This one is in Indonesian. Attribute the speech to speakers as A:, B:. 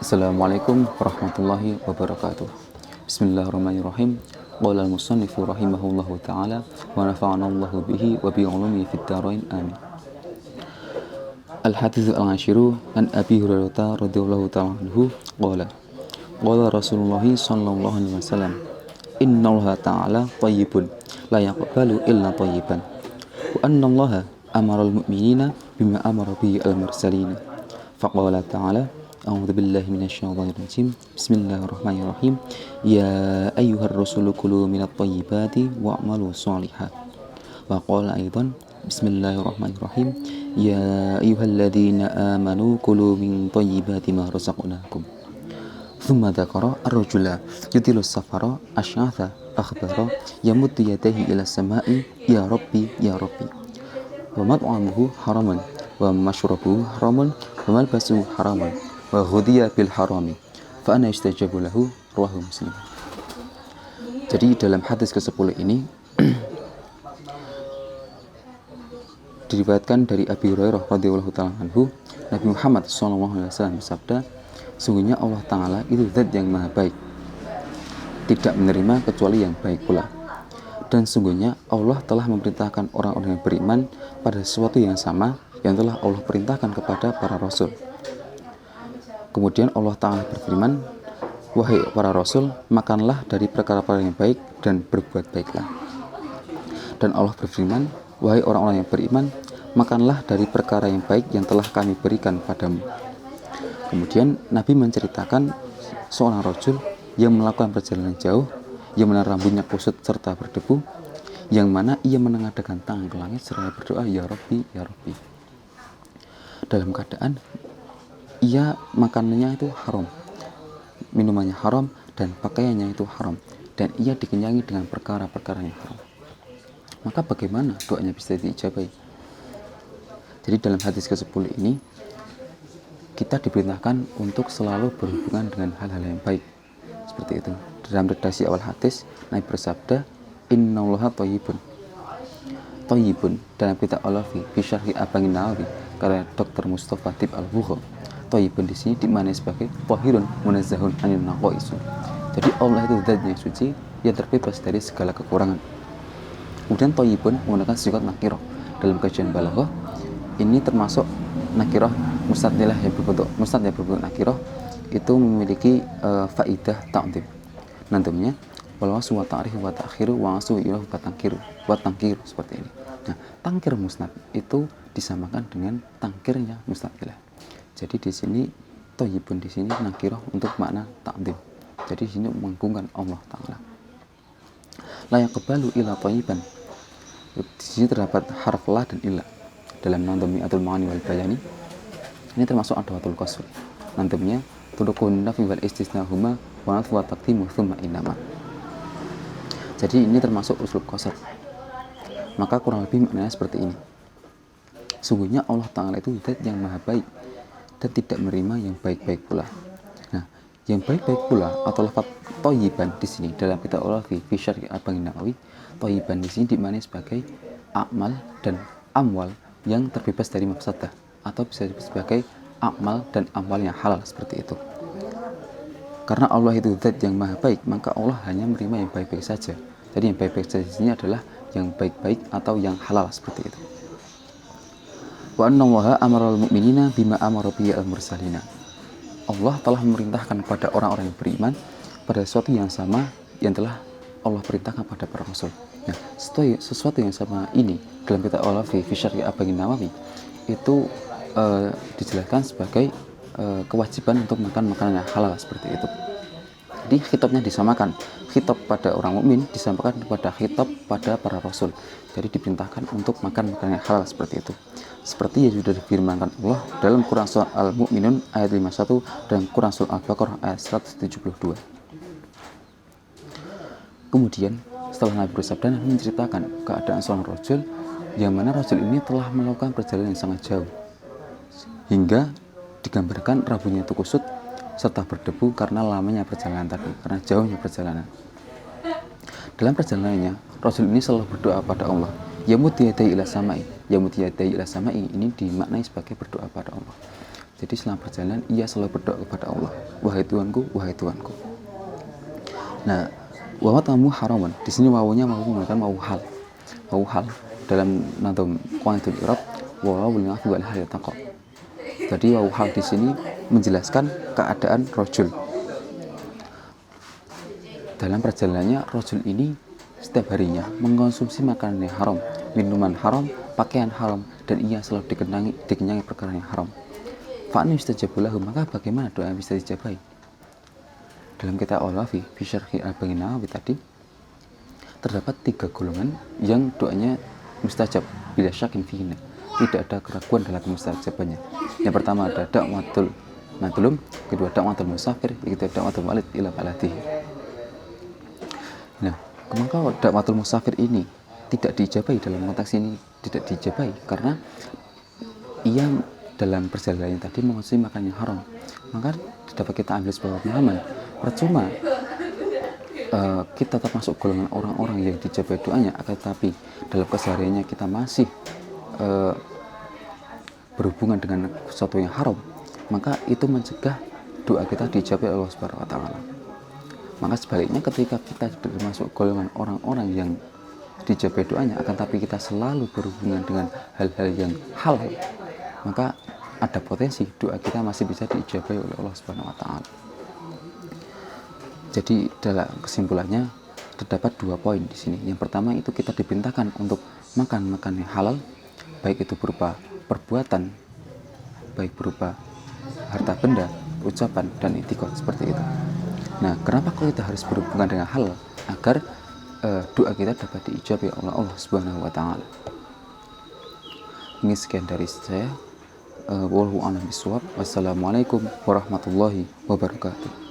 A: Assalamualaikum warahmatullahi wabarakatuh. Bismillahirrahmanirrahim. Qala al-musannifu rahimahullahu ta'ala wa nafa'ana Allahu bihi wa bi 'ulumihi fid dharain amin. Al-hadits al-ashiru an Abi Hurairah radhiyallahu ta'ala anhu qala Rasulullah sallallahu alaihi wasallam innallaha ta'ala thayyibun la yaqbalu illa thayyiban wa annallaha amara al-mu'minina bima amara bihi al-mursalin faqala ta'ala A'udzu billahi minasyaitonir rajim. Bismillahirrahmanirrahim. Ya ayyuhar rasulu kulu minat thayyibati wa'malu shalihan. Wa qala aidan Bismillahirrahmanirrahim. Ya ayyuhalladzina amanu kulu min thayyibati ma razaqnakum. Thumma dzakara ar-rajula yutilu safara asy'atha akhbara yamuddu yadayhi ila samai ya rabbi ya rabbi. Wa mat'amuhu haramun wa mashrabuhu haramun wa malbasuhu haramun wa ghudhiya bil harami fa ana istajabu lahu rawahu Muslim. Jadi dalam hadis ke-10 ini diriwayatkan dari Abi Hurairah radhiyallahu ta'ala anhu, Nabi Muhammad SAW bersabda, sungguhnya Allah Ta'ala itu zat yang maha baik, tidak menerima kecuali yang baik pula. Dan sungguhnya Allah telah memerintahkan orang-orang yang beriman pada sesuatu yang sama yang telah Allah perintahkan kepada para rasul. Kemudian Allah Ta'ala berfirman, wahai para rasul, makanlah dari perkara-perkara yang baik dan berbuat baiklah. Dan Allah berfirman, wahai orang-orang yang beriman, makanlah dari perkara yang baik yang telah kami berikan padamu. Kemudian Nabi menceritakan seorang rajul yang melakukan perjalanan jauh, yang mana rambutnya kusut serta berdebu, yang mana ia menengadahkan tangan ke langit seraya berdoa, ya Rabbi, ya Rabbi. Dalam keadaan ia makanannya itu haram, minumannya haram, dan pakaiannya itu haram, dan ia dikenyangi dengan perkara-perkara yang haram. Maka bagaimana doanya bisa diijabahi? Jadi dalam hadis ke-10 ini kita diperintahkan untuk selalu berhubungan dengan hal-hal yang baik. Seperti itu. Dalam redaksi awal hadis, Nabi bersabda, innallaha thayyibun. Thayyibun dalam kitab Al-Wafi fi syarhi Abangin Nawawi karya Dr. Mustafa Tib Al-Bukhari. Thayyibun di sini dimaknai sebagai thahirun munazzahun anil naqais. Jadi Allah itu zat yang suci, yang terbebas dari segala kekurangan. Kemudian thayyibun menggunakan sigat nakirah. Dalam kajian balaghah, ini termasuk nakirah mustadnilah yang berbentuk nakirah, itu memiliki faidah ta'dhim. Nantinya wal wasfu wa ta'rif wa ta'khiru wa asu ilahu wa tangkiru seperti ini. Nah, tangkir musnad itu disamakan dengan tangkirnya mustadnilah. Jadi di sini thayyibun di sini nakirah untuk makna ta'dhim. Jadi di sini mengagungkan Allah Ta'ala. La yaqbalu illa thayyiban. Di sini terdapat harf la dan illa. Dalam Nadhmi Atul Ma'ani wal Bayani ini termasuk adawatul qasr. Nantinya tudukun nafi wal istisnahuma wa nadfu wa taqdimu thumma inama. Jadi ini termasuk uslub qasr. Maka kurang lebih maknanya seperti ini. Sungguhnya Allah Ta'ala itu zat yang maha baik dan tidak menerima yang baik-baik pula. Nah, yang baik-baik pula atau lafaz thayyiban di sini dalam kitab Al-Wafi fi syarhi Abangin Nawawi, thayyiban di sini dimaknai sebagai amal dan amwal yang terbebas dari mafsadah, atau bisa disebut sebagai amal dan amwal yang halal seperti itu. Karena Allah itu zat yang maha baik, maka Allah hanya menerima yang baik-baik saja. Jadi yang baik-baik saja di sini adalah yang baik-baik atau yang halal seperti itu. Wa annallaha amaral mu'minina bima amara bihi al-mursalina. Allah telah memerintahkan kepada orang-orang yang beriman pada sesuatu yang sama yang telah Allah perintahkan pada para rasul. Nah, sesuatu yang sama ini dalam kitab Al-Wafi fi syarhi Abangin Nawawi itu dijelaskan sebagai kewajiban untuk makan makanan yang halal seperti itu. Jadi khitabnya disamakan, khitab pada orang mukmin disamakan kepada khitab pada para rasul. Jadi diperintahkan untuk makan makanan yang halal seperti itu. Seperti yang sudah difirmankan Allah dalam Quran Surah Al-Mu'minun ayat 51 dan Quran Surah Al-Baqarah ayat 172. Kemudian setelah Nabi bersabda, Nabi menceritakan keadaan seorang rajul yang mana rajul ini telah melakukan perjalanan yang sangat jauh hingga digambarkan rambutnya itu kusut serta berdebu karena lamanya perjalanan tadi, karena jauhnya perjalanan. Dalam perjalanannya, rajul ini selalu berdoa pada Allah, yamuddu yadayhi ila samai. Yamuddu yadayhi ila samai ini dimaknai sebagai berdoa pada Allah. Jadi selama perjalanan ia selalu berdoa kepada Allah, wahai Tuanku, wahai Tuanku. Nah, wa matamu haraman. Di sini wawunya menggunakan wawu hal. Wawu hal dalam nadom Qaidul I'rab wawu lil afi wal hal taqa. Jadi wawu hal di sini menjelaskan keadaan rajul. Dalam perjalanannya rajul ini setiap harinya mengkonsumsi makanan yang haram, minuman haram, pakaian haram, dan ia selalu dikenyangi perkara yang haram. Fa'an yustajabu lahu, maka bagaimana doa yang bisa dijabai? Dalam kitab Al-Wafi fi Syarhi Al-Baghawi Nawawi tadi terdapat 3 golongan yang doanya mustajab bila syakin fihinna, tidak ada keraguan dalam mustajabannya. Yang pertama ada da'watul madlum, kedua da'watul musafir, ketiga da'watul walid ila baladihi. Nah, maka da'watul musafir ini tidak diijabai, dalam konteks ini tidak diijabai karena ia dalam perjalanan tadi mengonsumsi makanan yang haram. Maka dapat kita ambil sebuah pemahaman, percuma kita termasuk golongan orang-orang yang dijabai doanya, akan tetapi dalam kesehariannya kita masih berhubungan dengan sesuatu yang haram, maka itu mencegah doa kita dijabai Allah Subhanahu wa taala. Maka sebaliknya ketika kita termasuk golongan orang-orang yang dijabai doanya, akan tapi kita selalu berhubungan dengan hal-hal yang halal, maka ada potensi doa kita masih bisa diijabai oleh Allah Subhanahu wa taala. Jadi dalam kesimpulannya terdapat 2 poin di sini. Yang pertama itu kita diperintahkan untuk makan yang halal, baik itu berupa perbuatan, baik berupa harta benda, ucapan, dan itikad seperti itu. Nah, kenapa kita harus berhubungan dengan halal? Agar doa kita dapat diijabai oleh Allah Subhanahu wa taala. Ini sekian dari saya. Wallahu a'lam bishawab. Wassalamualaikum warahmatullahi wabarakatuh.